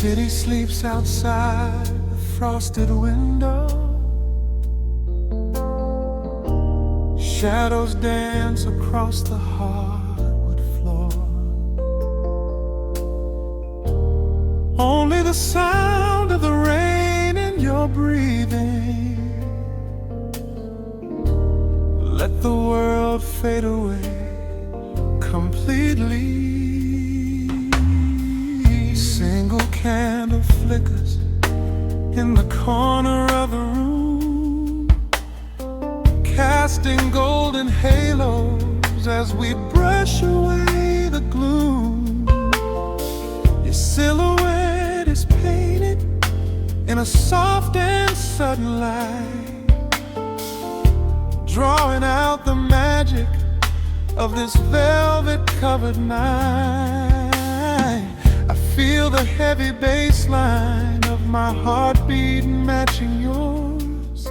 city sleeps outside the frosted window. Shadows dance across the hardwood floor. Only the sound of the rain in your breathing. Let the world fade away completely. Single candle flickers in the corner of the room, casting golden halos as we brush away the gloom. Your silhouette is painted in a soft and sudden light, drawing out the magic of this velvet-covered night. I feel the heavy bass line of my heartbeat matching yours.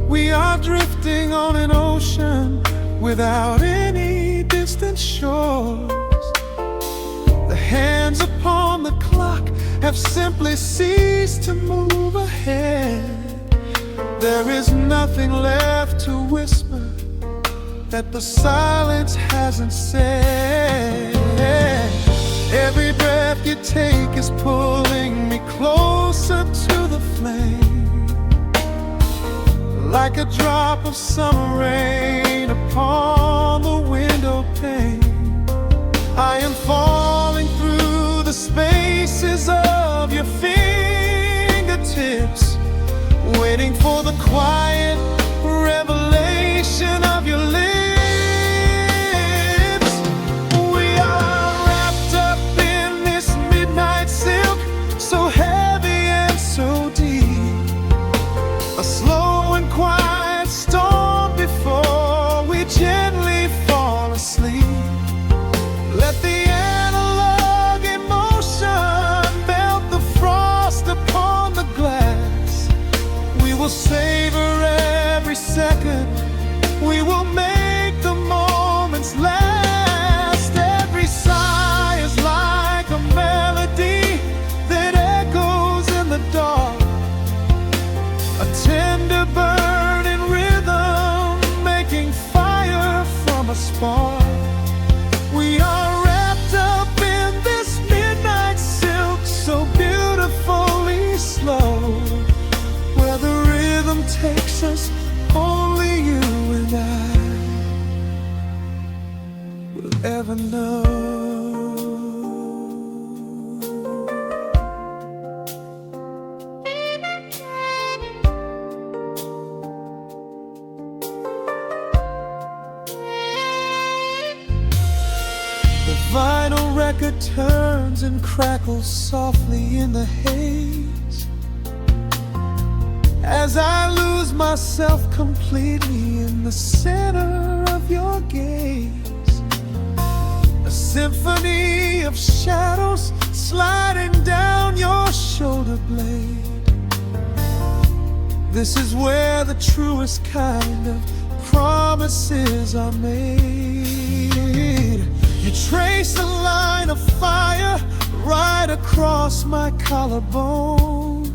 We are drifting on an ocean without any distant shores. The hands upon the clock have simply ceased to move ahead. There is nothing left to whisper that the silence hasn't said. Every breath you take is pulling me closer to the flame, like a drop of summer rain upon the window pane. I am falling through the spaces of your fingertips, waiting for the quiet revelation of your lips. We are wrapped up in this midnight silk, so heavy and so deep. A slow and quiet storm before we gently fall asleep. Let the analog emotion melt the frost upon the glass. We will savor every second, we will make the moments last. Every sigh is like a melody that echoes in the dark, a tender burning rhythm making fire from a spark. We are wrapped up in this midnight silk, so beautifully slow, where the rhythm takes us, only you and I will ever know. The vinyl record turns and crackles softly in the haze as I lose myself completely in the center of your gaze. A symphony of shadows sliding down your shoulder blade. This is where the truest kind of promises are made. You trace a line of fire right across my collarbone,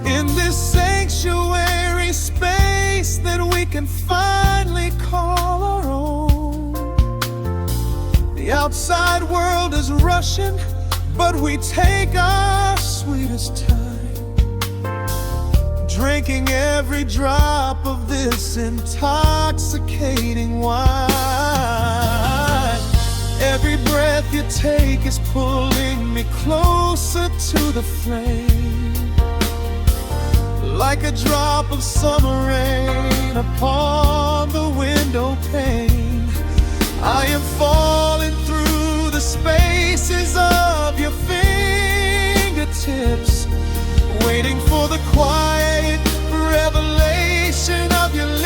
in this sanctuary space that we can finally call our own. The outside world is rushing, but we take our sweetest time, drinking every drop of this intoxicating wine. Every breath you take is pulling me closer to the flame, like a drop of summer rain upon the window pane. I am falling through the spaces of your fingertips, waiting for the quiet revelation of your lips.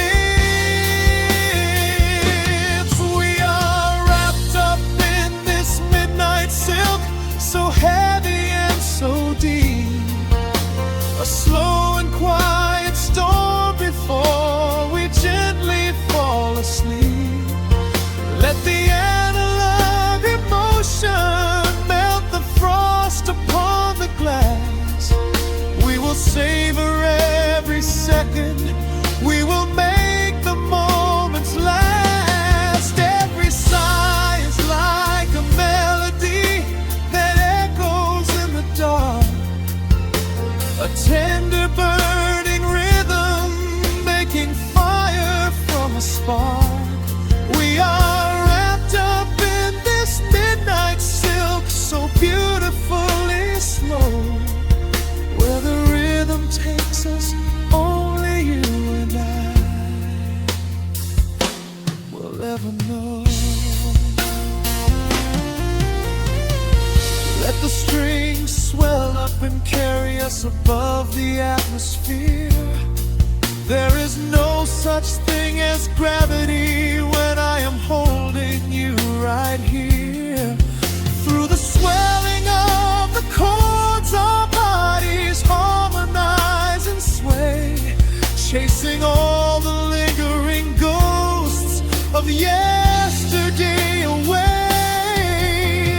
We are wrapped up in this midnight silk, so heavy and so deep. A slow and quiet storm before we gently fall asleep. Let the analog emotion melt the frost upon the strings swell up and carry us above the atmosphere. There is no such thing as gravity when I am holding you right here. Through the swelling of the chords, our bodies harmonize and sway, chasing all the lingering ghosts of yesterday away.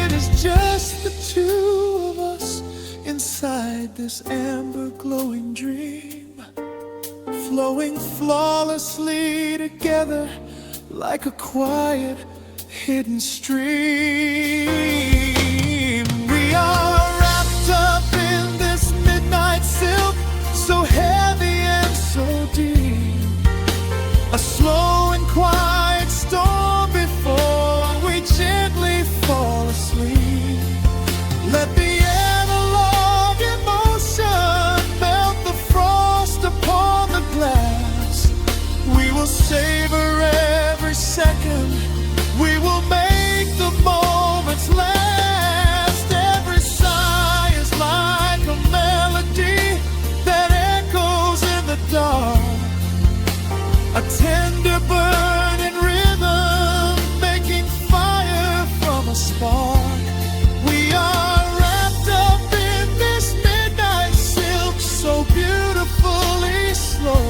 It is just the two of us inside this amber glowing dream, flowing flawlessly together like a quiet hidden stream. We are wrapped up in this midnight silk, so heavy and so deep, a slow and quiet storm before we gently fall asleep. Let the analog emotion melt the frost upon the glass. We will savor every second, we will make the moments last. Every sigh is like a melody that echoes in the dark, a tender burning rhythm making fire from a spark. We are wrapped up in this midnight silk, so beautifully slow,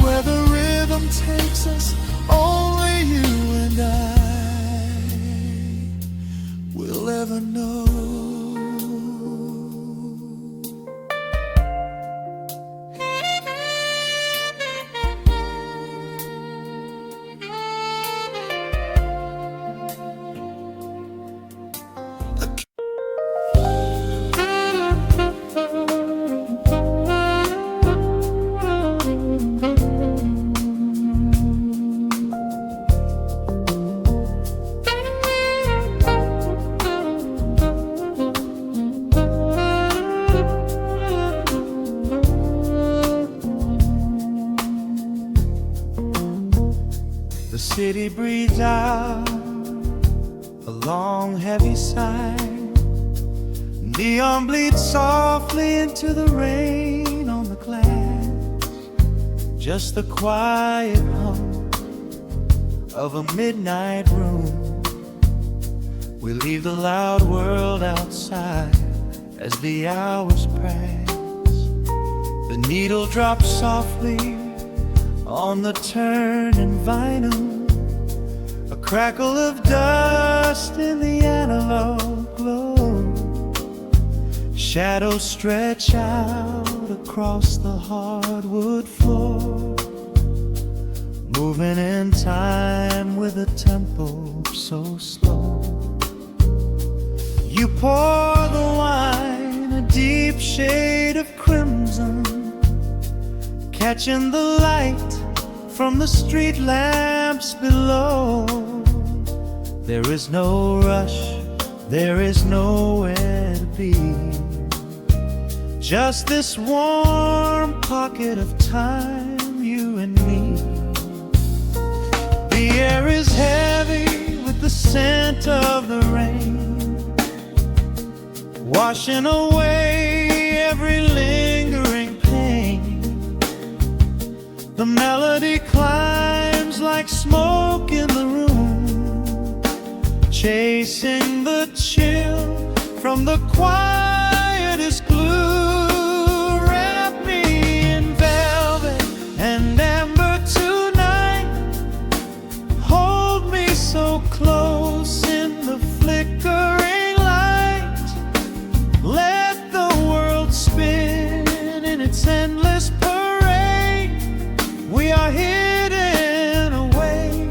where the rhythm takes us, only you and I will ever know. The city breathes out a long heavy sigh. Neon bleeds softly into the rain on the glass. Just the quiet hum of a midnight room. We leave the loud world outside as the hours pass. The needle drops softly on the turning vinyl, a crackle of dust in the analog glow. Shadows stretch out across the hardwood floor, moving in time with a tempo so slow. You pour the wine, a deep shade of crimson, catching the light from the street lamps below. There is no rush, there is nowhere to be, just this warm pocket of time, you and me. The air is heavy with the scent of the rain, washing away every lingering pain. The melody climbs like smoke in the room, chasing the chill from the quietest glue. Wrap me in velvet and amber tonight, hold me so close in the flickering light. Let the world spin in its endless parade. We are hidden away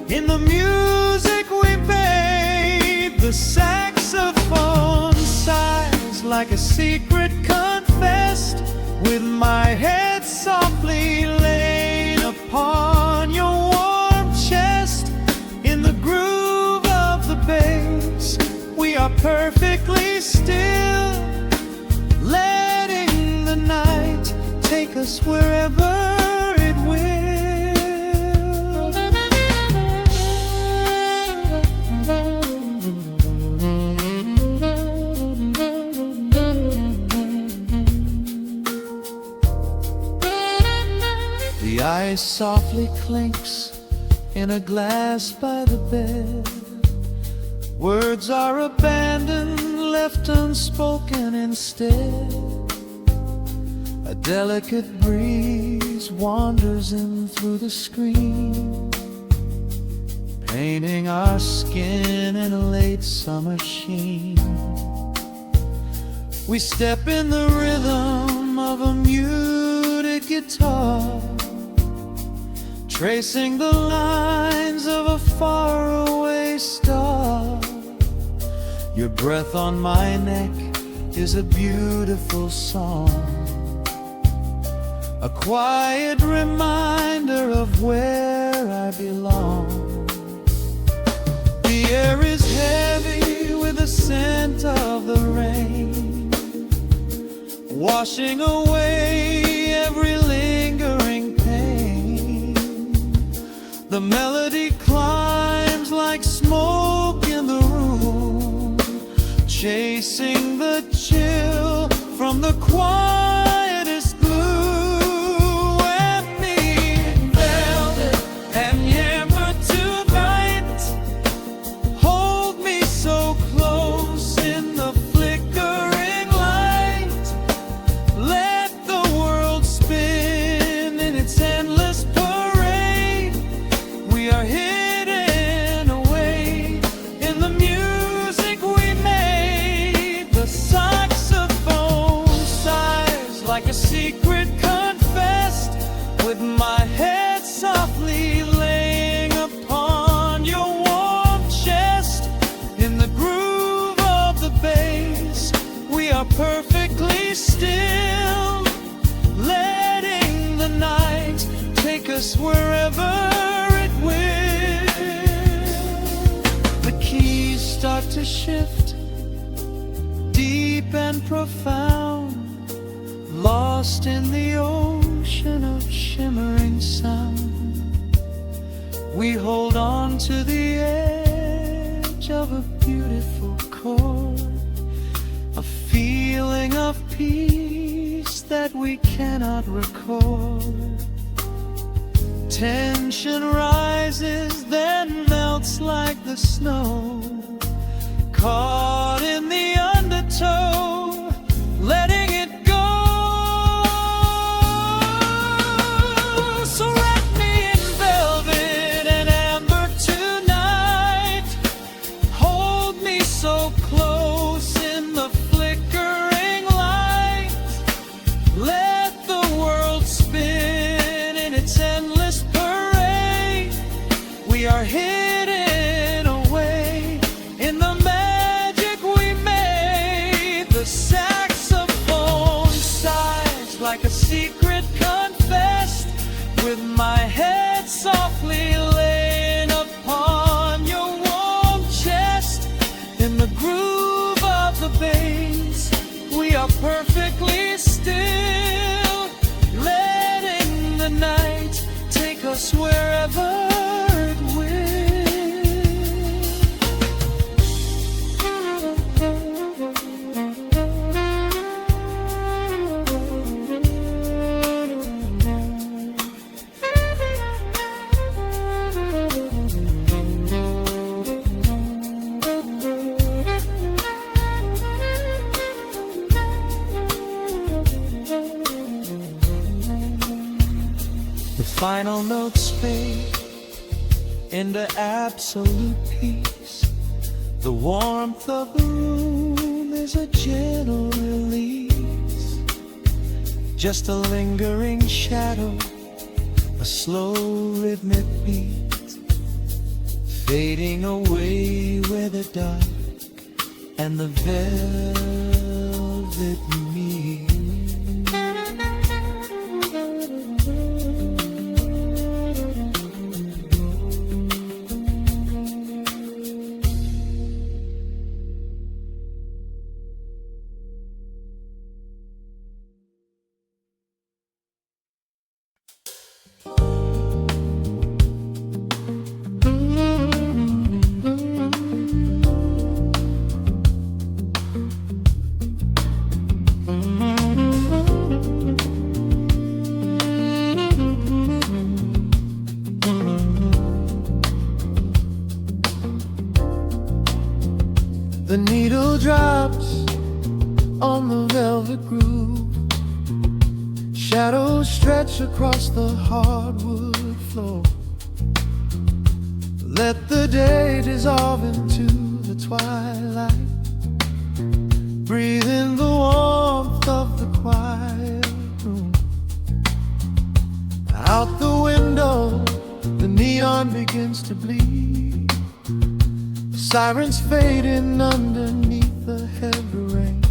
in the music we made. The saxophone sighs like a secret confessed, with my head softly laid upon your warm chest. In the groove of the bass, we are perfectly still, letting the night take us wherever it will. Ice softly clinks in a glass by the bed. Words are abandoned, left unspoken instead. A delicate breeze wanders in through the screen, painting our skin in a late summer sheen. We step in the rhythm of a muted guitar, tracing the lines of a faraway star. Your breath on my neck is a beautiful song, a quiet reminder of where I belong. The air is heavy with the scent of the rain, washing away every lingering pain. The melody climbs like smoke in the room, chasing the chill from the quietest blue. And me in velvet and amber tonight, hold me so close in the flickering light. Let the world spin in its endless parade. We are hidden away in the music we made. The saxophone sighs like a secret confessed, with my head softly laying upon your warm chest. In the groove of the bass, we are perfectly still, letting the night take us wherever it will. The keys start to shift, deep and profound, lost in the ocean of shimmering sound. We hold on to the edge of a beautiful chord, a feeling of peace that we cannot record. Tension rises, then melts like the snow, caught in the undertow, letting it go. So wrap me in velvet and amber tonight, hold me so close in the flickering light. Let the world spin in its endless parade. We are hidden away in the magic we made. The saxophone sighs like a secret confessed, with my head softly laying upon your warm chest. In the groove of the bass, we are perfectly still, letting the night take us wherever it will. The final notes fade into absolute peace. The warmth of the room is a gentle release, just a lingering shadow, a slow rhythmic beat, fading away where the dark and the velvet meet. Needle drops on the velvet groove. Shadows stretch across the hardwood floor. Let the day dissolve into the twilight. Breathe in the warmth of the quiet room. Out the window, the neon begins to bleed. Sirens fading underneath the heavy rain.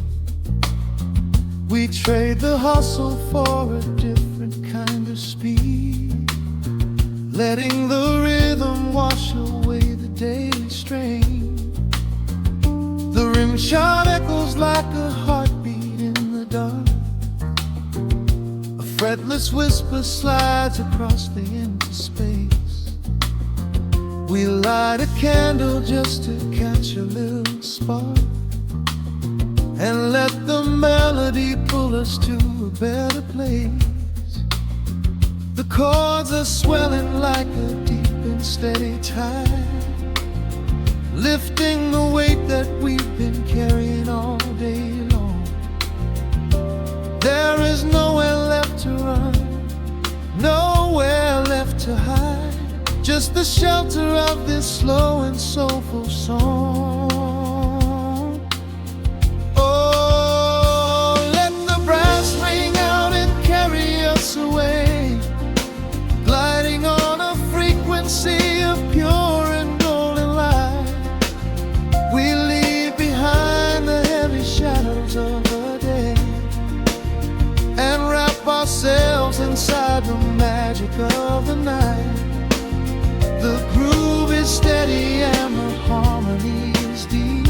We trade the hustle for a different kind of speed, letting the rhythm wash away the daily strain. The rim shot echoes like a heartbeat in the dark. A fretless whisper slides across the empty space. We light a candle just to catch a little spark, and let the melody pull us to a better place. The chords are swelling like a deep and steady tide, lifting the weight that we've been carrying all day long. There is nowhere left to run, nowhere left to hide, just the shelter of this slow and soulful song. Oh, let the brass ring out and carry us away, gliding on a frequency of pure and golden light. We leave behind the heavy shadows of the day and wrap ourselves inside the magic of the night. The groove is steady and the harmony is deep,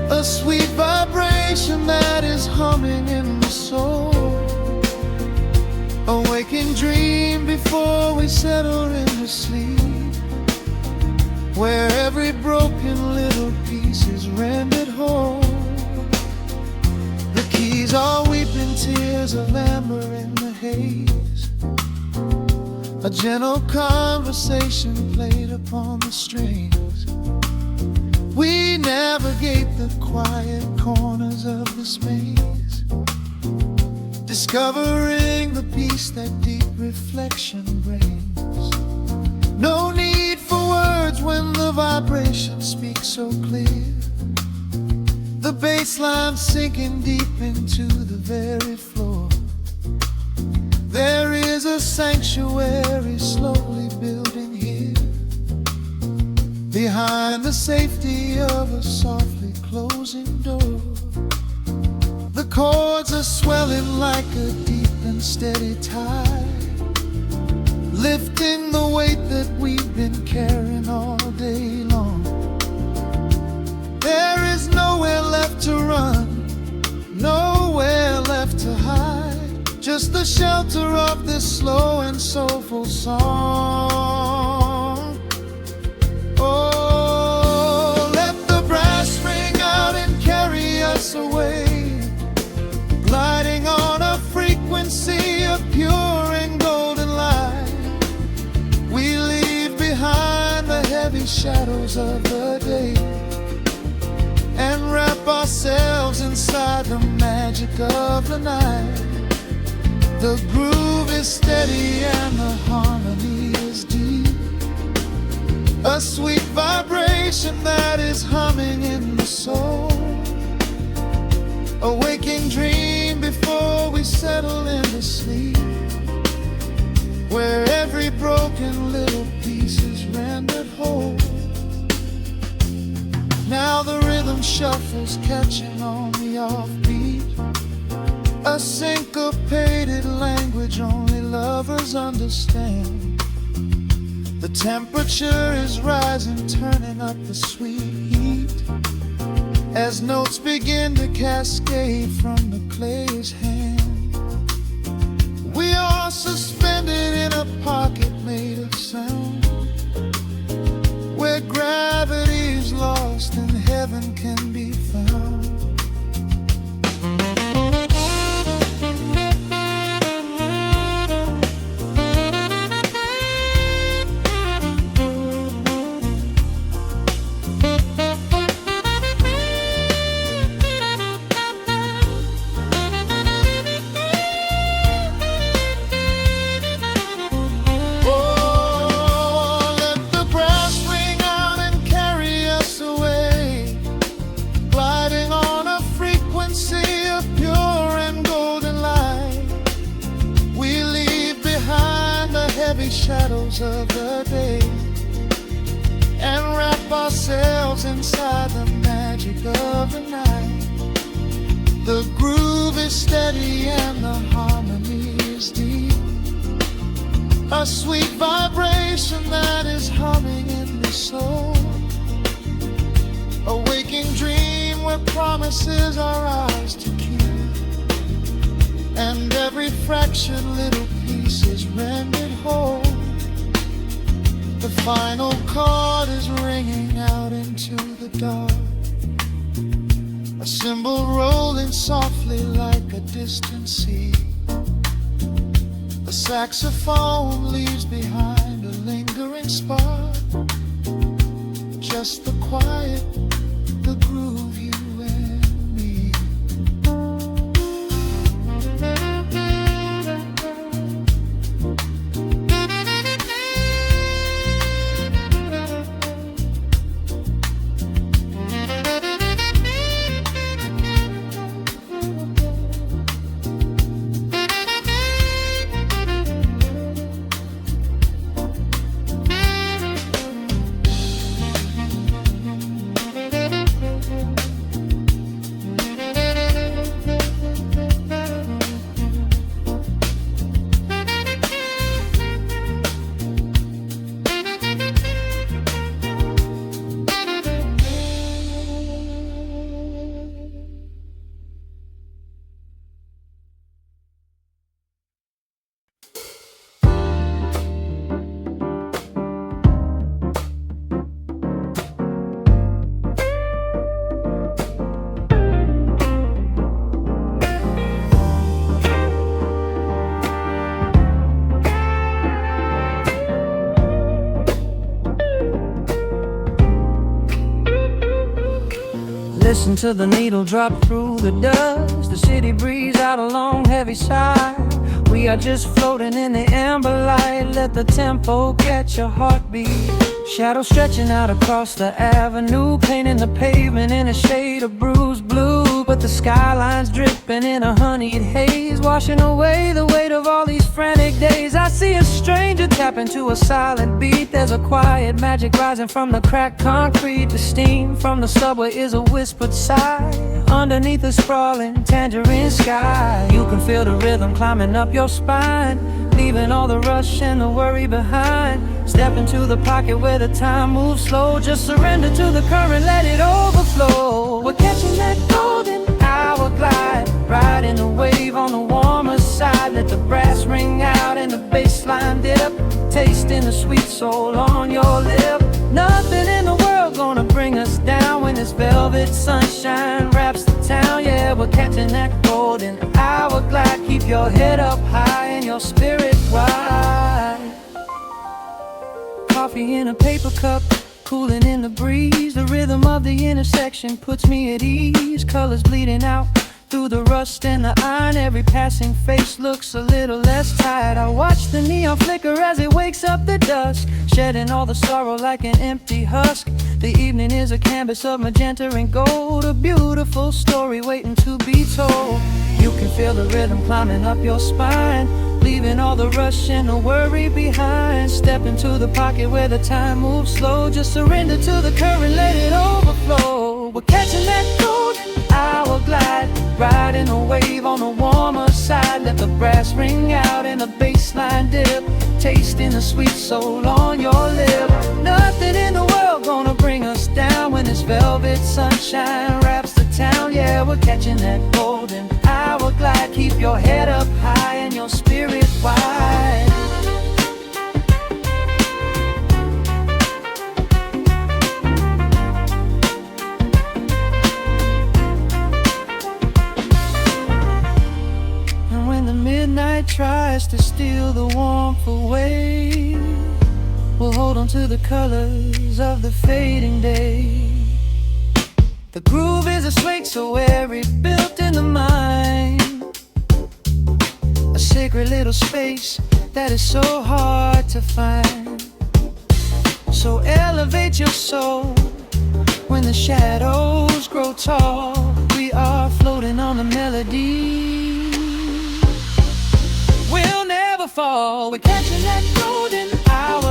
a sweet vibration that is humming in the soul. A waking dream before we settle into sleep, where every broken little piece is rendered whole. The keys are weeping tears of amber in the haze, a gentle conversation played upon the strings. We navigate the quiet corners of this maze, discovering the peace that deep reflection brings. No need for words when the vibration speaks so clear, the bass line sinking deep into the very floor. There is a sanctuary slowly building here, behind the safety of a softly closing door. The chords are swelling like a deep and steady tide, lifting the weight that we've been carrying all day long. There is nowhere left to run, nowhere left to hide, just the shelter of this slow and soulful song. Oh, let the brass ring out and carry us away, gliding on a frequency of pure and golden light. We leave behind the heavy shadows of the day and wrap ourselves inside the magic of the night. The groove is steady and the harmony is deep, a sweet vibration that is humming in the soul. A waking dream before we settle into sleep, where every broken little piece is rendered whole. Now the rhythm shuffles, catching on the offbeat, a syncopated language only lovers understand. The temperature is rising, turning up the sweet heat, as notes begin to cascade from the clay's hand. We are suspended in a pocket made of sound, where gravity is lost and heaven can be found. close of the day and wrap ourselves inside the magic of the night. The groove is steady and the harmony is deep, a sweet vibration that is humming in the soul, a waking dream where promises are ours to keep, and every fractured little piece is rendered whole. The final chord is ringing out into the dark, a cymbal rolling softly like a distant sea. The saxophone leaves behind a lingering spark, just the quiet, the groove, you and me. Listen to the needle drop through the dust. The city breeze out a long heavy sigh. We are just floating in the amber light. Let the tempo catch your heartbeat. Shadows stretching out across the avenue, painting the pavement in a shade of bruised blue. But the skyline's dripping in a honeyed haze, washing away the weight of all these frantic days. I see a stranger tap into a silent beat. There's a quiet magic rising from the cracked concrete. The steam from the subway is a whispered sigh underneath the sprawling tangerine sky. You can feel the rhythm climbing up your spine, leaving all the rush and the worry behind. Step into the pocket where the time moves slow. Just surrender to the current, let it overflow. We're catching that golden hour glide, riding the wave on the warmer side. Let the brass ring out and the bass line dip, tasting the sweet soul on your lip. Nothing in the world gonna bring us down when this velvet sunshine wraps the town. Yeah, we're catching that golden hour glide. Keep your head up high and your spirit wide. Coffee in a paper cup, cooling in the breeze. The rhythm of the intersection puts me at ease. Colors bleeding out through the rust and the iron. Every passing face looks a little less tired. I watch the neon flicker as it wakes up the dusk, shedding all the sorrow like an empty husk. The evening is a canvas of magenta and gold, a beautiful story waiting to be told. You can feel the rhythm climbing up your spine, leaving all the rush and the worry behind. Step into the pocket where the time moves slow. Just surrender to the current, let it overflow. We're catching that golden hour glide, riding a wave on the warmer side. Let the brass ring out and the bass line dip, tasting the sweet soul on your lip. Nothing in the world gonna bring us down when this velvet sunshine wraps the town. Yeah, we're catching that golden hour glide. Keep your head up high and your spirit wide. And when the midnight tries to steal the warmth away, we'll hold on to the colors of the fading day. The groove is a swing so airy, built in the mind, a sacred little space that is so hard to find. So elevate your soul when the shadows grow tall. We are floating on the melody, we'll never fall. We're catching that golden hour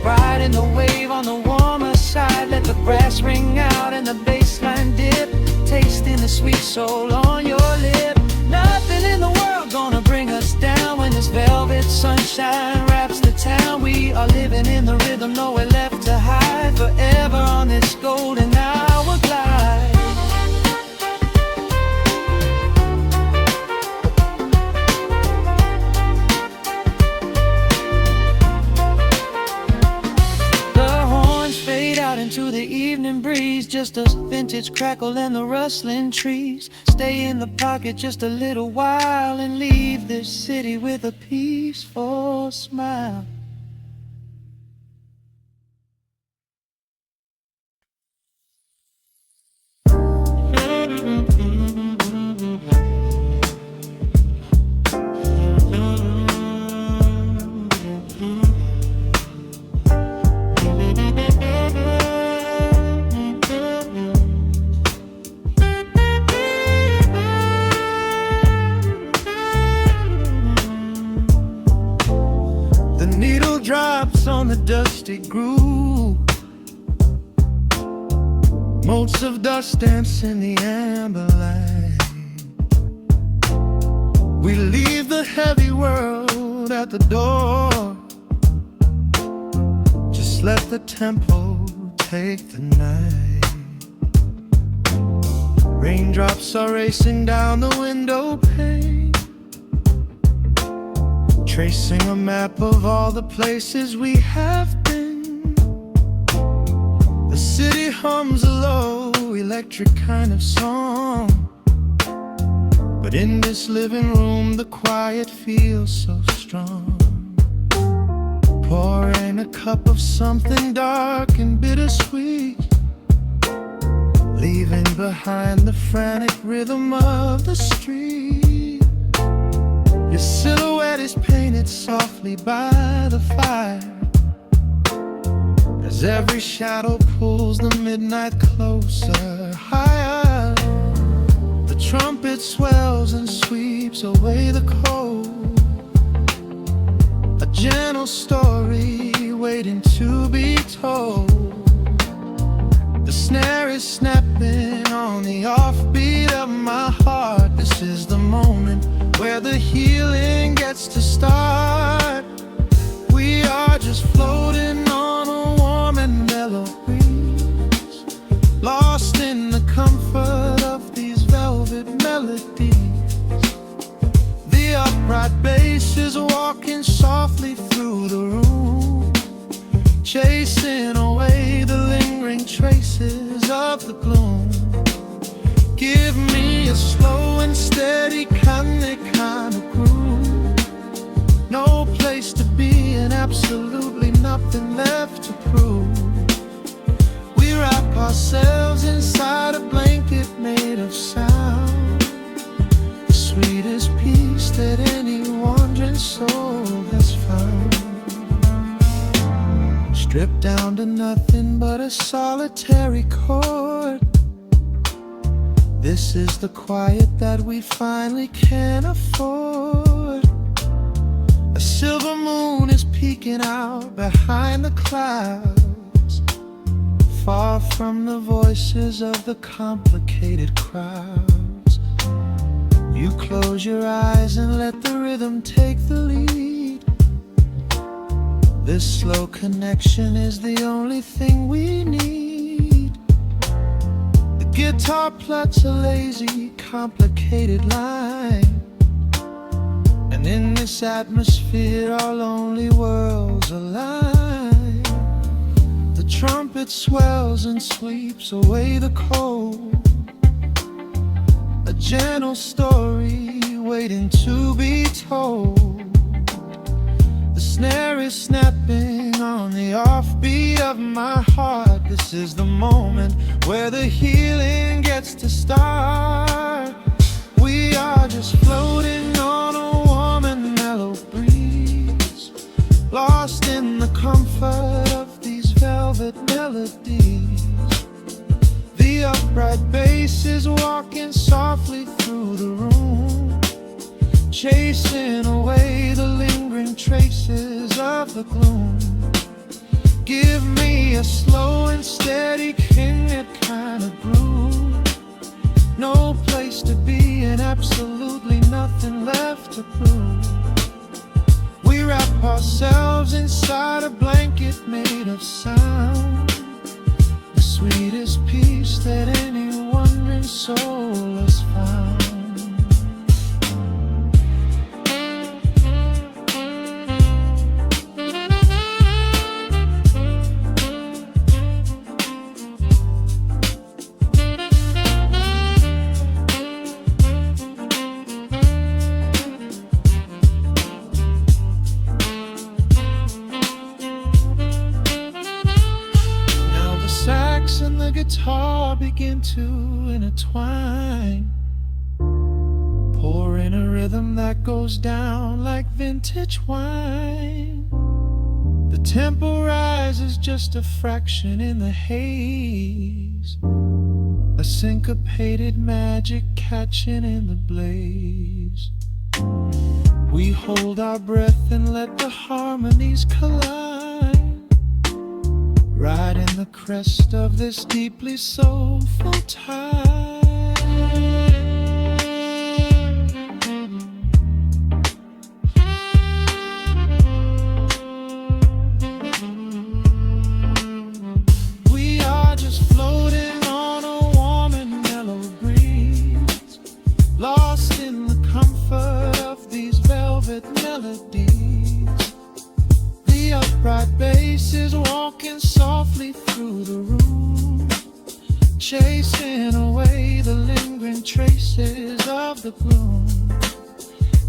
riding the wave on the warmer side. Let the brass ring out and the bass line dip, tasting the sweet soul on your lip. Nothing in the world gonna bring us down when this velvet sunshine wraps the town. We are living in the rhythm, nowhere left to hide, forever on this golden hour glide. Into the evening breeze, just a vintage crackle and the rustling trees. Stay in the pocket just a little while and leave this city with a peaceful smile. Drops on the dusty groove, motes of dust dance in the amber light. We leave the heavy world at the door, just let the tempo take the night. Raindrops are racing down the window pane, tracing a map of all the places we have been. The city hums a low, electric kind of song, but in this living room the quiet feels so strong. Pouring a cup of something dark and bittersweet, leaving behind the frantic rhythm of the street. Your silhouette is painted softly by the fire, as every shadow pulls the midnight closer, higher. The trumpet swells and sweeps away the cold, a gentle story waiting to be told. The snare is snapping on the offbeat of my heart. This is the moment where the healing gets to start. We are just floating on a warm and mellow breeze, lost in the comfort of these velvet melodies. The upright bass is walking softly through the room, chasing away the lingering traces of the gloom. Give me a slow and steady kind of groove, no place to be and absolutely nothing left to prove. We wrap ourselves inside a blanket made of sound, the sweetest peace that any wandering soul has found. Stripped down to nothing but a solitary chord, this is the quiet that we finally can afford. A silver moon is peeking out behind the clouds, far from the voices of the complicated crowds. You close your eyes and let the rhythm take the lead. This slow connection is the only thing we need. Guitar plucks a lazy, complicated line, and in this atmosphere our lonely worlds align. The trumpet swells and sweeps away the cold, a gentle story waiting to be told. The snare is snapping on the offbeat of my heart. This is the moment where the healing gets to start. We are just floating on a warm and mellow breeze, lost in the comfort of these velvet melodies. The upright bass is walking softly through the room, chasing away the lingering traces of the gloom. Give me a slow and steady it kind of groove. No place to be and absolutely nothing left to prove. We wrap ourselves inside a blanket made of sound, the sweetest peace that any wandering soul has found. And the guitar begin to intertwine, pouring a rhythm that goes down like vintage wine. The tempo rises just a fraction in the haze, a syncopated magic catching in the blaze. We hold our breath and let the harmonies collide, riding the crest of this deeply soulful tide. We are just floating on a warm and mellow breeze, lost in the comfort of these velvet melodies. The upright bass is walking softly through the room, chasing away the lingering traces of the gloom.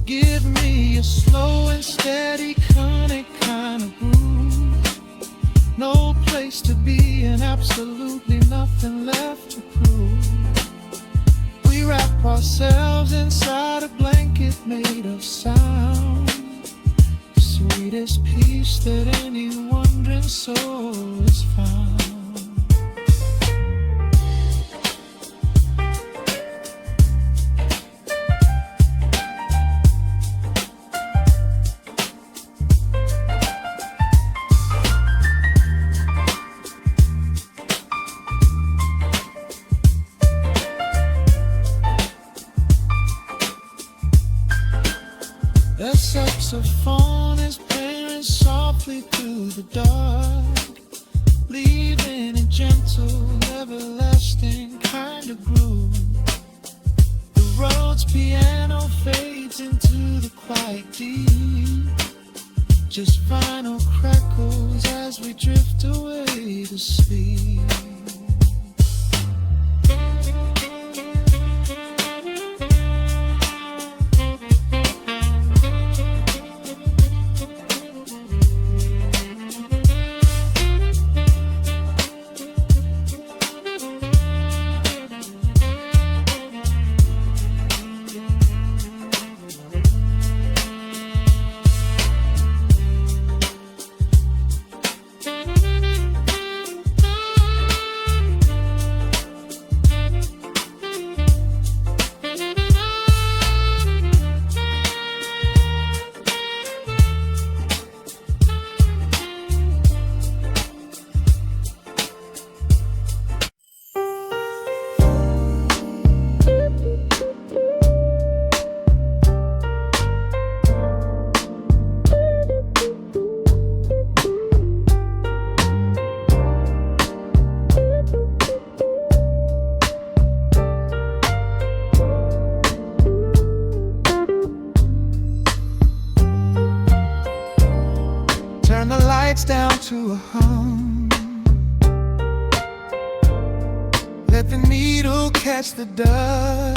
Give me a slow and steady kind of groove. No place to be and absolutely nothing left to prove. We wrap ourselves inside a blanket made of sound, sweetest peace that any wandering soul has found. The saxophone is playing softly through the dark, leaving a gentle, everlasting kind of groove. The road's piano fades into the quiet deep, just vinyl crackles as we drift away to sleep. Turn the lights down to a hum, let the needle catch the dust.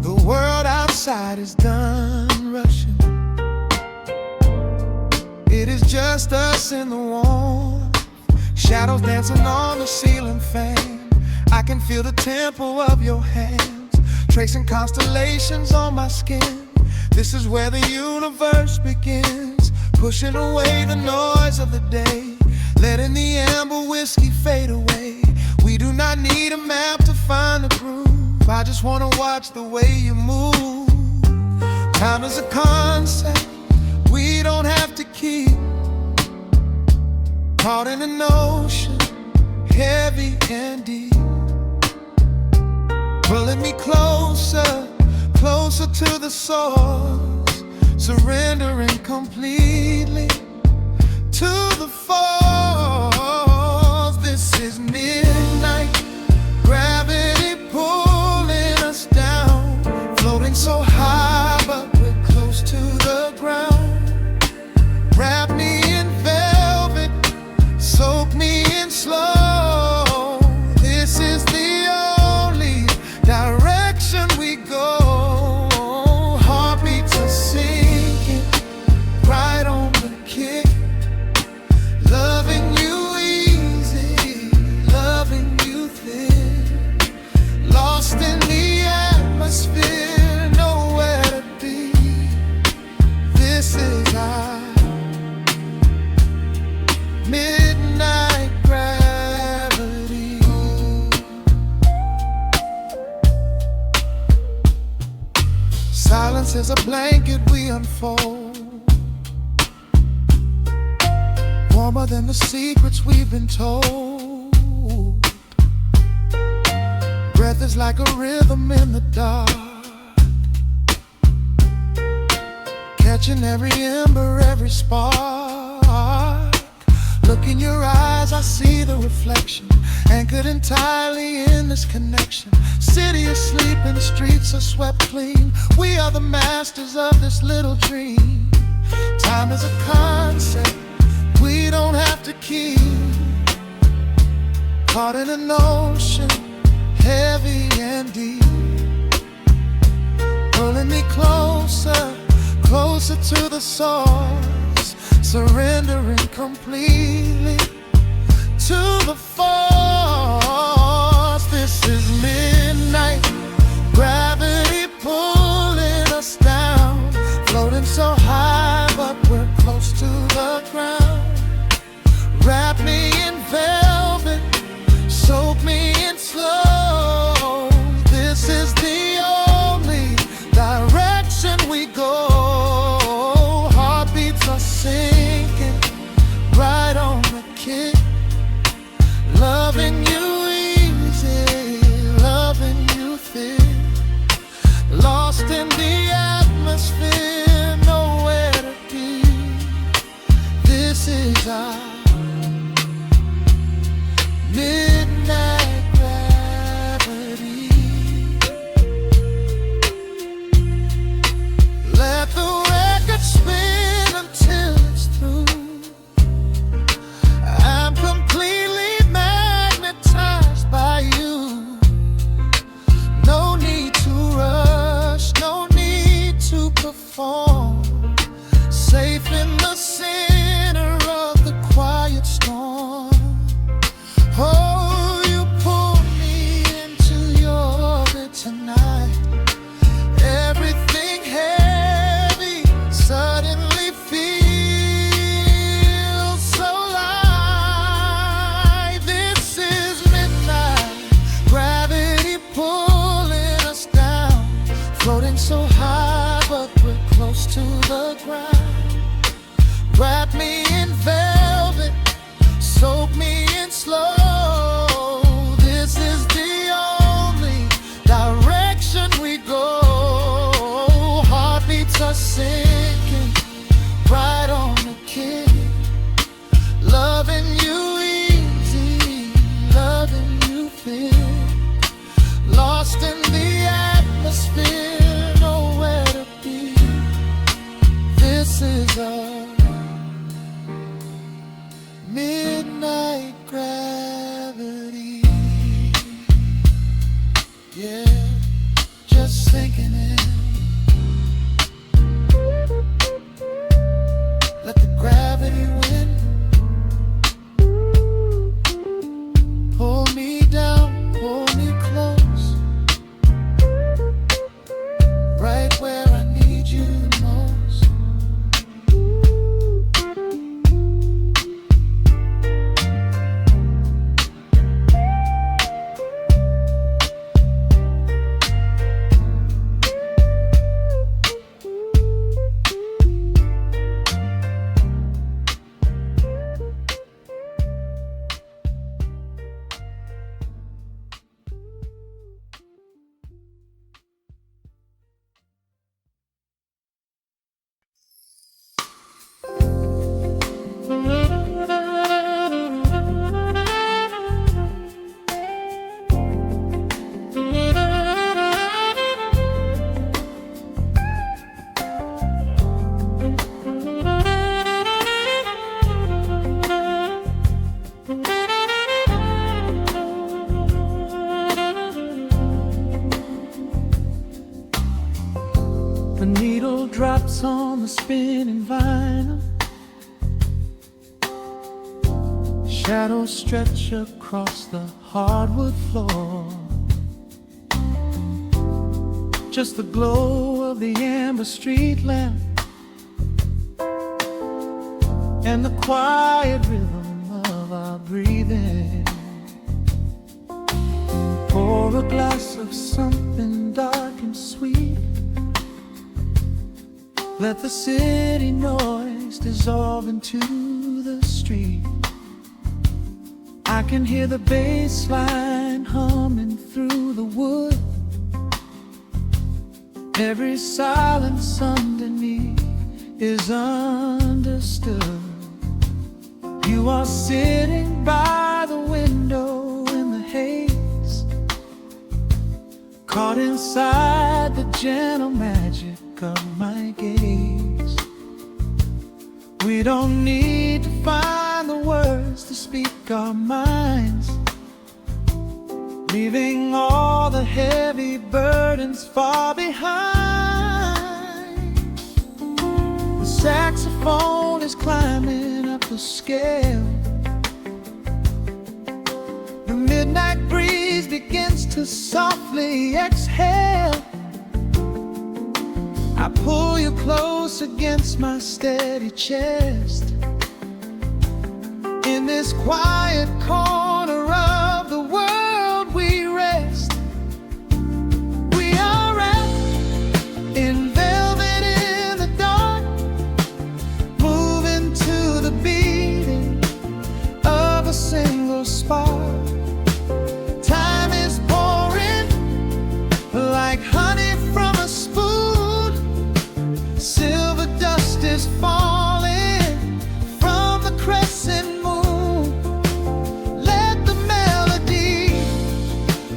The world outside is done rushing, it is just us in the warmth, shadows dancing on the ceiling fan. I can feel the tempo of your hands, tracing constellations on my skin. This is where the universe begins, pushing away the noise of the day, letting the amber whiskey fade away. We do not need a map to find the groove, I just wanna watch the way you move. Time is a concept we don't have to keep, Caught in an ocean, heavy and deep, pulling me closer, closer to the source, surrendering completely to the force. This is midnight, gravity pulling us down, floating so high but we're close to the ground. Wrap me in velvet, soak me in slow. This is the only direction we go. Heartbeats are sinking, right on the kick. Loving you easy, loving you thin. Lost in the atmosphere, nowhere to be. This is our midnight gravity. Silence is a blanket we unfold, warmer than the secrets we've been told. Breath is like a rhythm in the dark, catching every ember, every spark. Look in your eyes, I see the reflection, anchored entirely in this connection. City asleep and the streets are swept clean. We are the masters of this little dream. Time is a concept we don't have to keep. Caught in an ocean, heavy and deep, pulling me closer, closer to the source, surrendering completely to the force. This is midnight, gravity pulling us down, floating so high but we're close to the ground. Wrap me in velvet, soak me in slow. This is the only direction we go. Heartbeats are sinking, right on the kick. Loving you easy, loving you thin. Lost in the atmosphere, nowhere to be. This is our midnight gravity. Let the record spin until it's through. I'm completely magnetized by you. No need to rush, no need to perform. Safe in the center of the quiet storm. Oh, you pull me into your orbit tonight. Everything heavy suddenly feels so light. This is midnight, gravity pulling us down, floating so high but we're close to the ground. Wrap me in velvet, soak me in slow. This is the only direction we go. Heartbeats are sinking, right on the kick. Loving you easy, loving you thin. Lost in the atmosphere, nowhere to be. This is our midnight gravity. Yeah, just sinking in. Let the gravity win. Pull me down, pull me close, right where I need you the most. drops on the spinning vinyl. Shadows stretch across the hardwood floor. Just the glow of the amber street lamp and the quiet rhythm of our breathing. Pour a glass of something dark and sweet. Let the city noise dissolve into the street. I can hear the bass line humming through the wood. Every silence underneath is understood. You are sitting by the window in the haze, caught inside the gentle magic of my gaze. We don't need to find the words to speak our minds, leaving all the heavy burdens far behind. The saxophone is climbing up the scale. The midnight breeze begins to softly exhale. I pull you close against my steady chest. In this quiet corner of the world we rest. We are wrapped in velvet in the dark, moving to the beating of a single spark. Time is pouring like honey from a spoon. Silver dust is falling from the crescent moon. Let the melody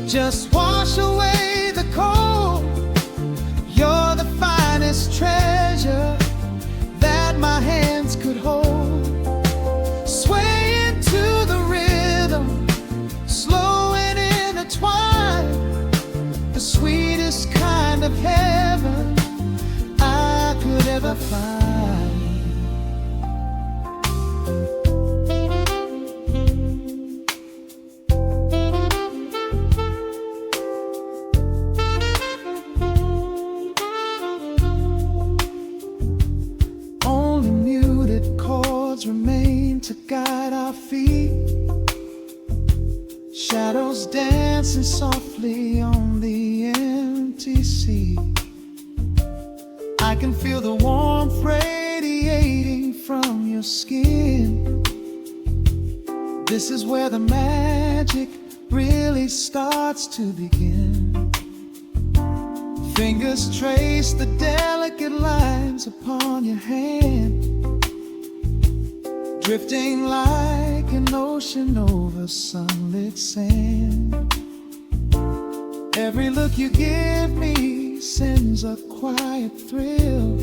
just wash away the cold. You're the finest treasure that my hands could hold. Sway into the rhythm, slow and intertwined. The sweetest kind of heaven I could ever find. Only muted chords remain to guide our feet. Shadows dancing softly on the empty sea. I can feel the warmth radiating from your skin. This is where the magic really starts to begin. Fingers trace the delicate lines upon your hand, drifting like an ocean over sunlit sand. Every look you give me sends a quiet thrill,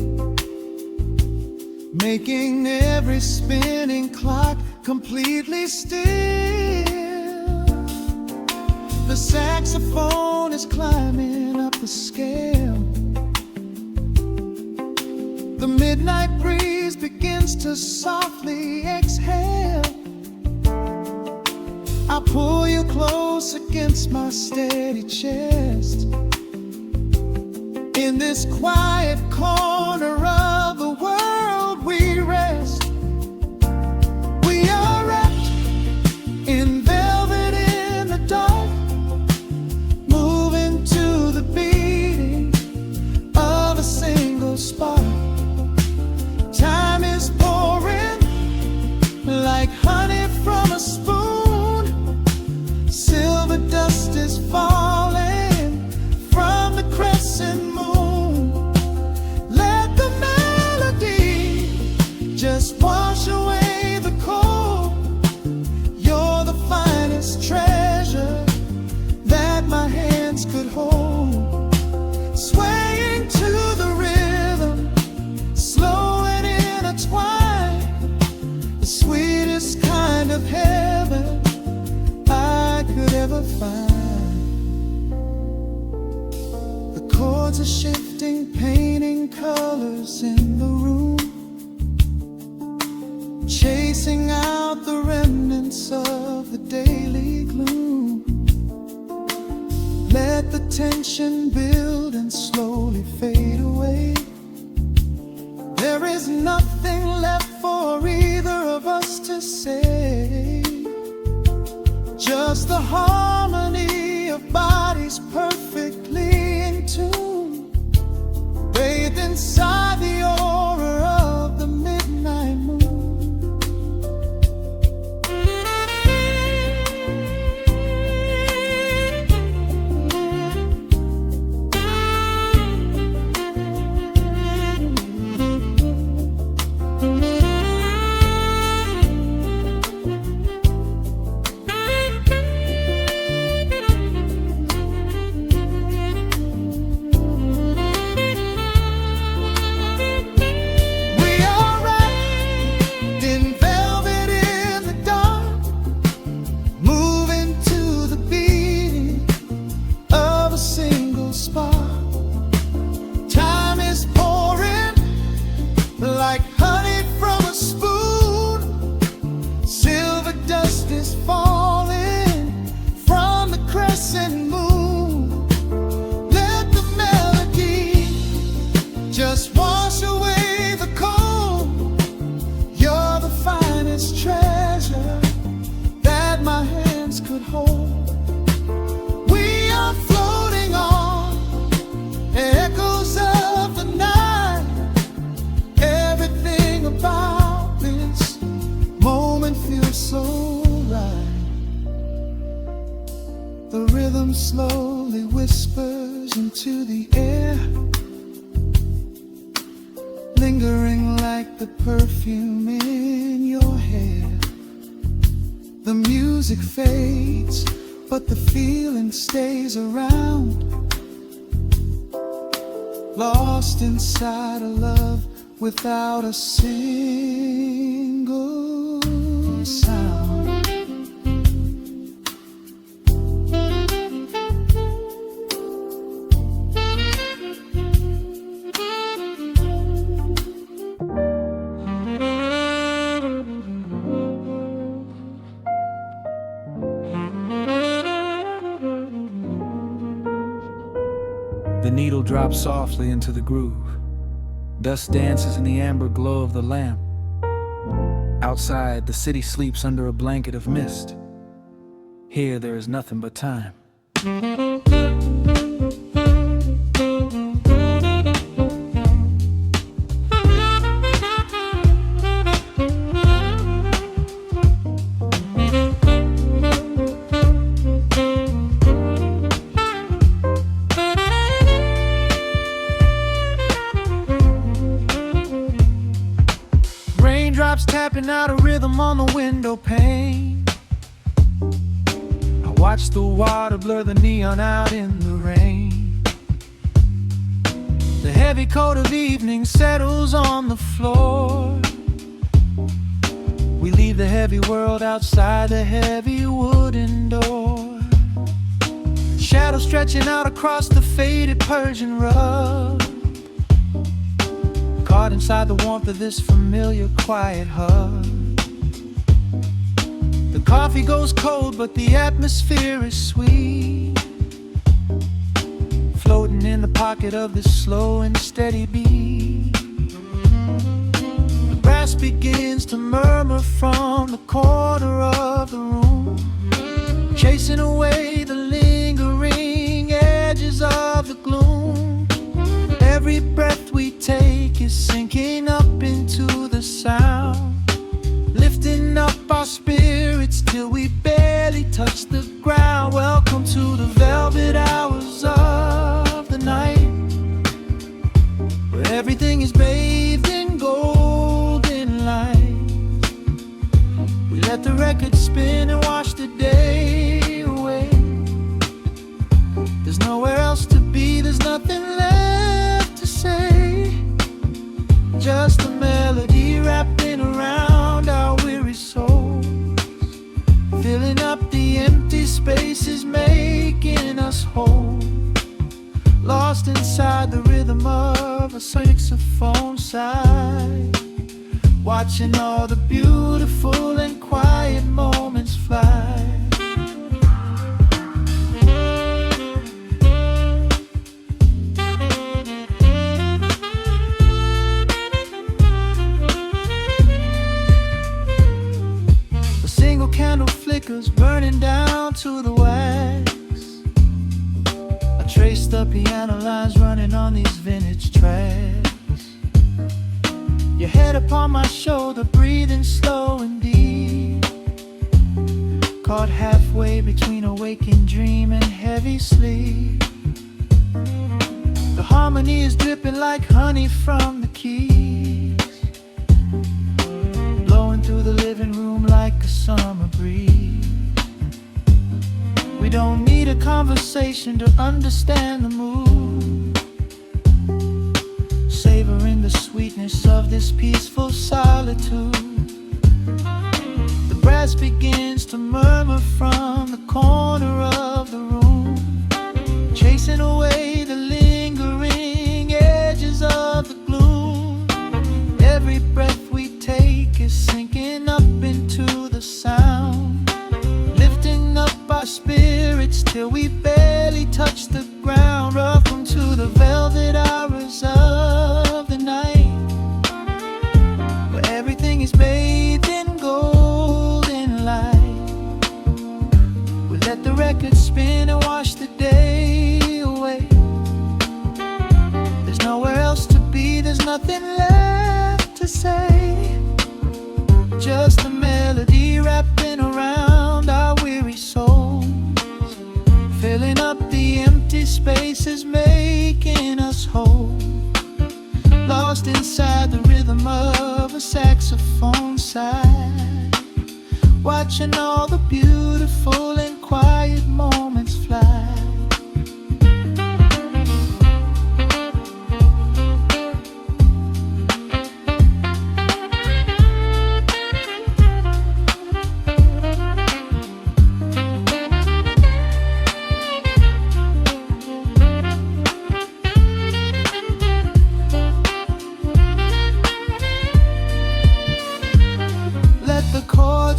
making every spinning clock completely still. The saxophone is climbing up the scale. The midnight breeze begins to softly exhale. I pull you close against my steady chest. In this quiet corner of the world we rest. We are wrapped in velvet in the dark, moving to the beating of a single spark. Time is pouring like honey from a spoon. Silver dust is falling from the crescent moon. Let the melody just wash away the cold. You're the finest treasure that my hands could hold. Swaying to the rhythm, slow and intertwined. The sweetest kind of heaven I could ever find. The chords are shifting, painting colors in the room, chasing out the remnants of the daily gloom. Let the tension build and slowly fade away. There is nothing left for either of us to say, just the harmony of bodies perfectly in tune, bathed inside the aura of the midnight moon. Like honey from a spoon, silver dust is falling from the crescent moon. Let the melody just wash away the cold. You're the finest treasure that my hands could hold. We are floating on echoes of the night. About this moment feels so right. The rhythm slowly whispers into the air, lingering like the perfume in your hair. The music fades, but the feeling stays around, lost inside a love without a single sound. The needle drops softly into the groove. Dust dances in the amber glow of the lamp. Outside, the city sleeps under a blanket of mist. Here, there is nothing but time. Raindrops tapping out a rhythm on the window pane. I watch the water blur the neon out in the rain. The heavy coat of evening settles on the floor. We leave the heavy world outside the heavy wooden door. Shadows stretching out across the faded Persian rug, caught inside the warmth of this familiar quiet hug. The coffee goes cold, but the atmosphere is sweet, floating in the pocket of this slow and steady beat. The brass begins to murmur from the corner of the room, chasing away the lingering edges of the gloom. Every breath we take is sinking up into the sound, lifting up our spirits till we barely touch the ground. Welcome to the velvet hours of the night, where everything is bathed in golden light. We let the record spin and wash the day away. There's nowhere else to be, there's nothing left to say, just a melody wrapping around our weary souls, filling up the empty spaces, making us whole. lost inside the rhythm of a saxophone sigh, watching all the beautiful and quiet moments fly. A single candle flickers, burning down to the wax. I trace the piano lines running on these vintage tracks. Your head upon my shoulder, breathing slow and deep, caught halfway between a waking dream and heavy sleep. The harmony is dripping like honey from the keys, blowing through the living room like a summer breeze. We don't need a conversation to understand the mood, savoring the sweetness of this peaceful solitude. The brass begins to murmur from the corner of the room, chasing away the lingering edges of the gloom. Every breath we take is sinking up into the sound, lifting up our spirits till we barely touch the ground. Welcome to the velvet hours of the night, where everything is bathed in golden light. We let the record spin and wash the day away. There's nowhere else to be, there's nothing left to say. Just a melody wrapping around our weary souls, filling up the empty spaces, making us whole. Lost inside the rhythm of a saxophone sigh, watching all the beautiful and quiet moments fly.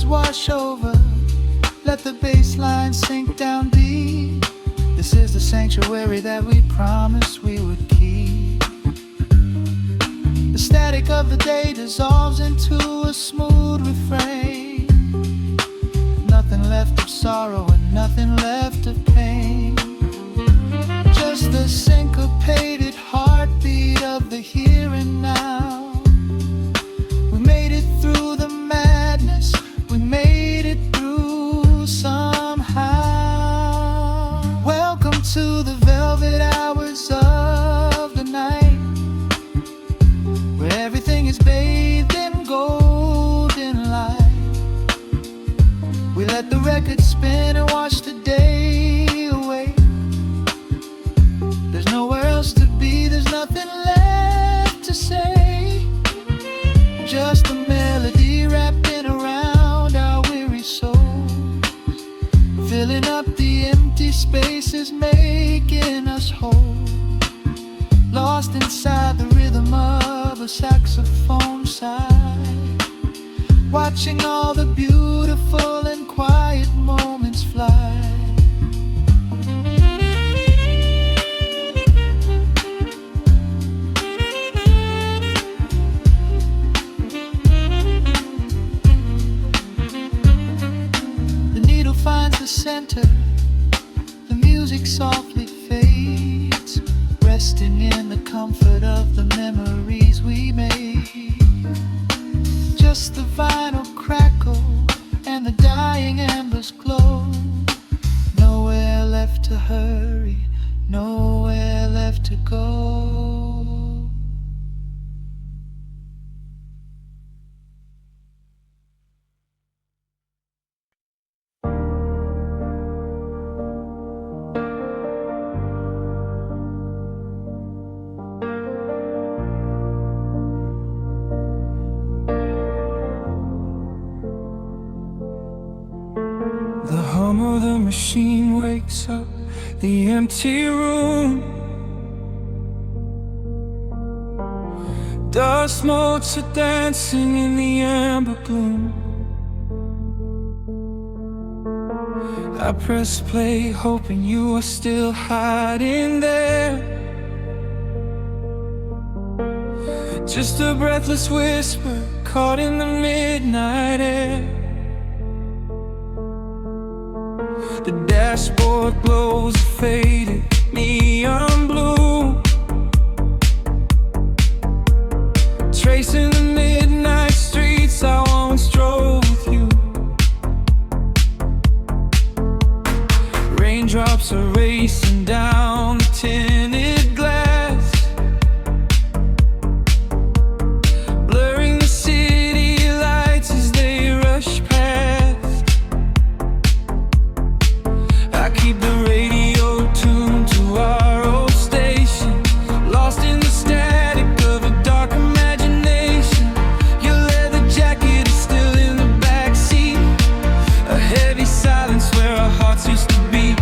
Wash over, let the bass line sink down deep. This is the sanctuary that we promised we would keep. The static of the day dissolves into a smooth refrain. Nothing left of sorrow and nothing left of pain, just the syncopated heartbeat of the here and now. We made it through the madness, we made it through somehow. Welcome to the velvet hours of the night, where everything is bathed in golden light. We let the record spin and wash the day away. There's nowhere else to be, there's nothing left to say. Just a melody wrapping around our weary souls, filling up the empty spaces, making us whole. Lost inside the rhythm of a saxophone sigh, watching all the beautiful and quiet moments fly. Finds the center, the music softly fades, resting in the comfort of the memories we made. Just the vinyl crackle and the dying embers glow. Nowhere left to hurry, nowhere left to go. The hum of the machine wakes up the empty room. Dust motes are dancing in the amber gloom. I press play, hoping you are still hiding there. Just a breathless whisper caught in the midnight air. The dashboard glows a faded neon blue, tracing the midnight streets I once drove with you. Raindrops are racing down the tinted glass, blurring the city lights as they rush past. I keep the radio tuned to our old station, lost in the static of a dark imagination. Your leather jacket is still in the backseat, a heavy silence where our hearts used to beat.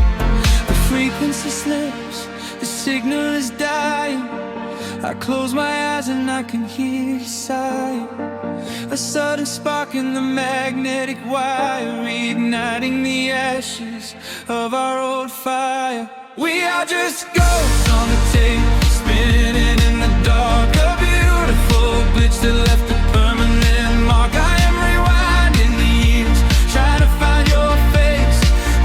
The frequency slips, the signal is dying. I close my eyes and I can hear you sighing. A sudden spark in the magnetic wire, reigniting the ashes of our old fire. We are just ghosts on the tape, spinning in the dark. A beautiful glitch that left a permanent mark. I am rewinding the years, trying to find your face,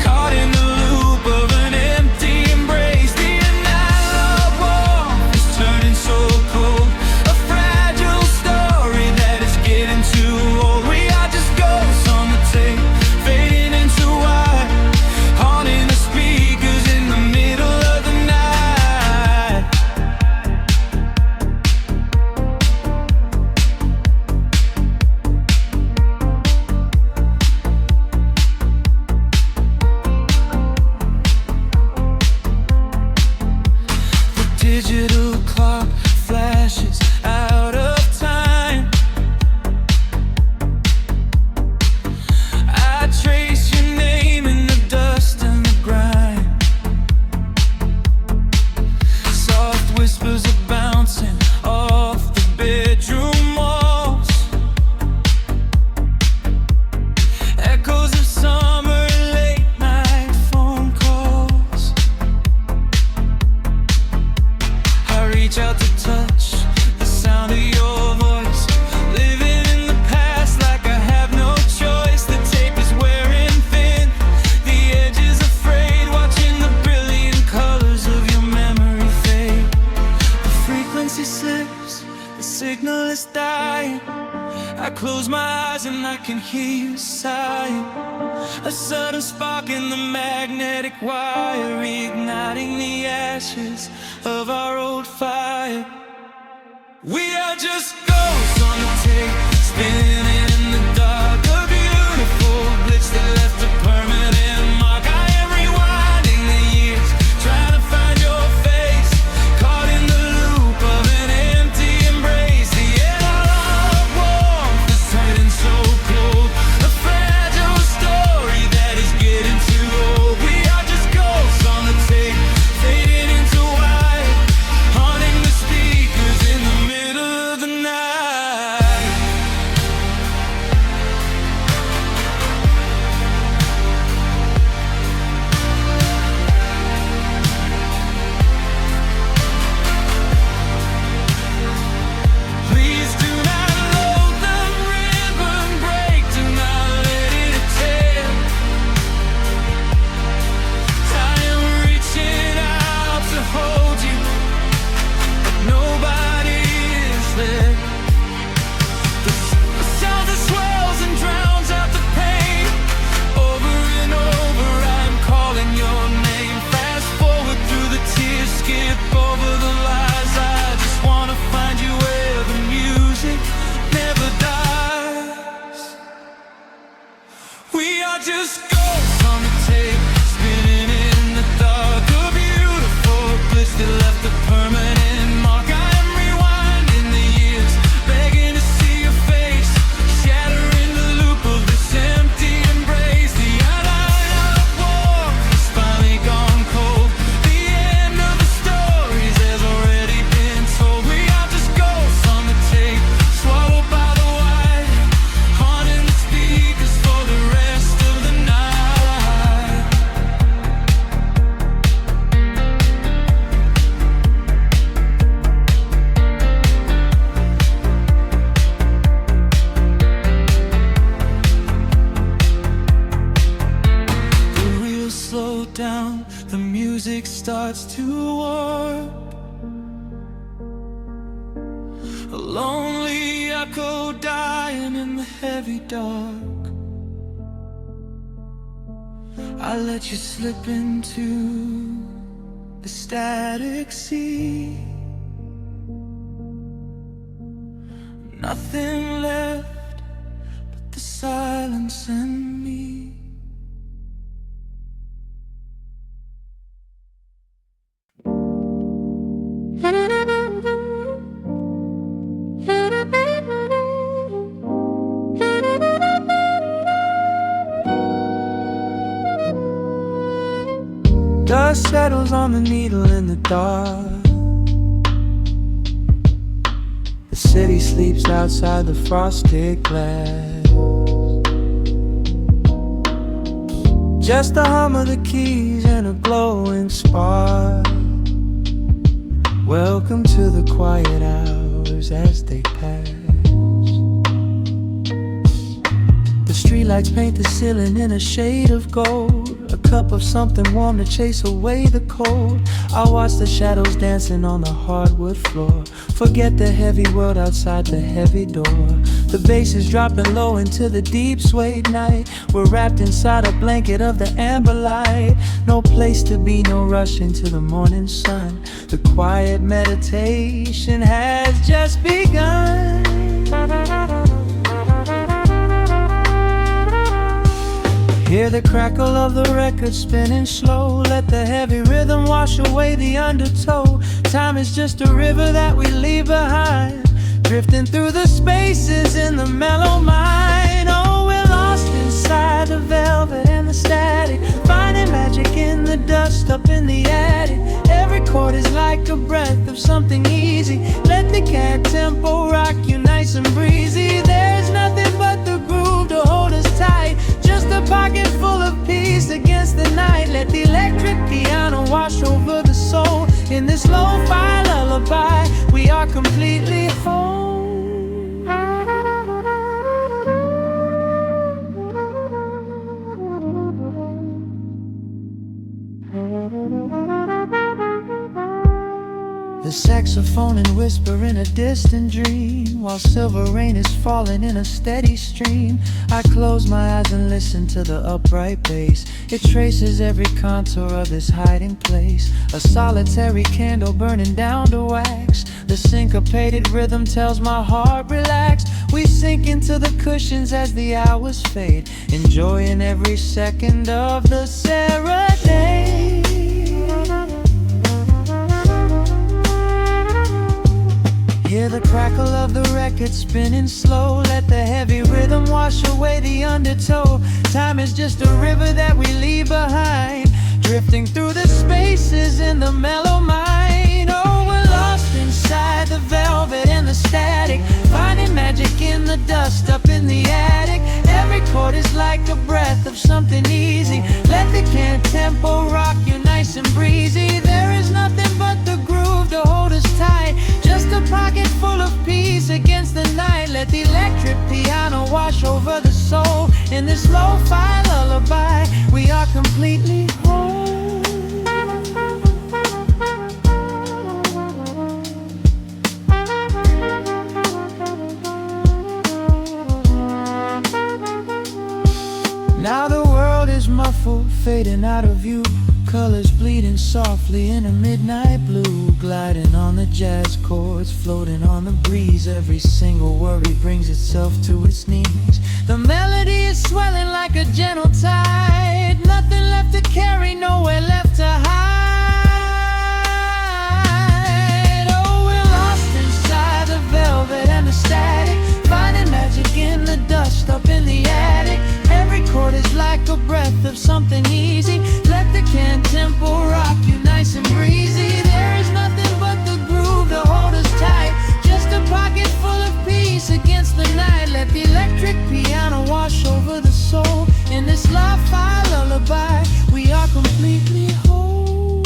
caught in the loop of an empty embrace. The analog warmth is turning so cold, a fragile story that is getting too old. We are just ghosts on the tape, fading into white, haunting the speakers in the middle of the night. The digital clock flashes out of time. I trace your name in the dust and the grime. Soft whispers are bouncing off the bedroom walls, echoes of summer late night phone calls. I reach out to touch the sound of your voice, living in the past like I have no choice. The tape is wearing thin, the edge is afraid, watching the brilliant colors of your memory fade. The frequency slips, the signal is dying. I close my eyes and I can hear you sighing. A sudden spark in the magnetic wire, reigniting the ashes of our old fire. We are just ghosts on the tape, spinning in the dark. A beautiful glitch that left a permanent mark. I am rewinding the years, trying to find your face, caught in the loop of an empty embrace. The analog warmth is turning so cold, a fragile story that is getting too old. We are just ghosts on the tape, fading into white, haunting the speakers in the middle of the night. starts to warp. A lonely echo dying in the heavy dark. I let you slip into the static sea. Nothing left but the silence and me. Dust settles on the needle in the dark. The city sleeps outside the frosted glass. Just the hum of the keys and a glowing spark. Welcome to the quiet hours as they pass. The streetlights paint the ceiling in a shade of gold. A cup of something warm to chase away the cold. I watch the shadows dancing on the hardwood floor. Forget the heavy world outside the heavy door. The bass is dropping low into the deep suede night. We're wrapped inside a blanket of the amber light. No place to be, no rush into the morning sun. The quiet meditation has just begun. Hear the crackle of the record spinning slow. Let the heavy rhythm wash away the undertow. Time is just a river that we leave behind, drifting through the spaces in the mellow mind. Oh, we're lost inside the velvet and the static, finding magic in the dust up in the attic. Every chord is like a breath of something easy. Let the cat tempo rock you nice and breezy. There's nothing but the groove to hold us tight, just a pocket full of peace against the night. Let the electric piano wash over the soul. In this lo-fi lullaby, we are completely whole. The saxophone and whisper in a distant dream, while silver rain is falling in a steady stream. I close my eyes and listen to the upright bass. It traces every contour of this hiding place. A solitary candle burning down to wax. The syncopated rhythm tells my heart relax. We sink into the cushions as the hours fade, enjoying every second of the serenade. Hear the crackle of the record spinning slow. Let the heavy rhythm wash away the undertow. Time is just a river that we leave behind, drifting through the spaces in the mellow mind. Oh, we're lost inside the velvet and the static, finding magic in the dust up in the attic. Every chord is like a breath of something easy. Let the can tempo rock you nice and breezy. There is nothing but the groove to hold us tight, just a pocket full of peace against the night. Let the electric piano wash over the soul. In this lo-fi lullaby, we are completely whole. Now the world is muffled, fading out of view. Colors bleeding softly in a midnight blue, gliding on the jazz chords, floating on the breeze. Every single worry brings itself to its knees. The melody is swelling like a gentle tide. Nothing left to carry, nowhere left to hide. Oh, we're lost inside the velvet and the static, finding magic in the dust up in the attic. Every chord is like a breath of something easy. Let the can tempo rock you nice and breezy. There is nothing but the groove to hold us tight, just a pocket full of peace against the night. Let the electric piano wash over the soul. In this lo-fi lullaby, we are completely whole.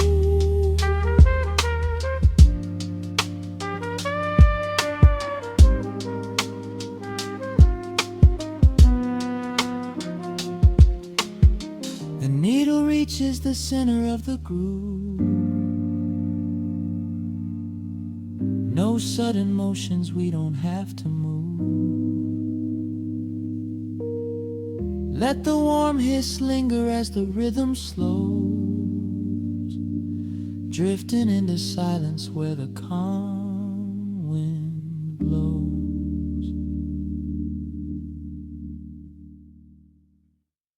The needle reaches the center of the groove. No sudden motions, we don't have to move. Let the warm hiss linger as the rhythm slows, drifting into silence where the calm wind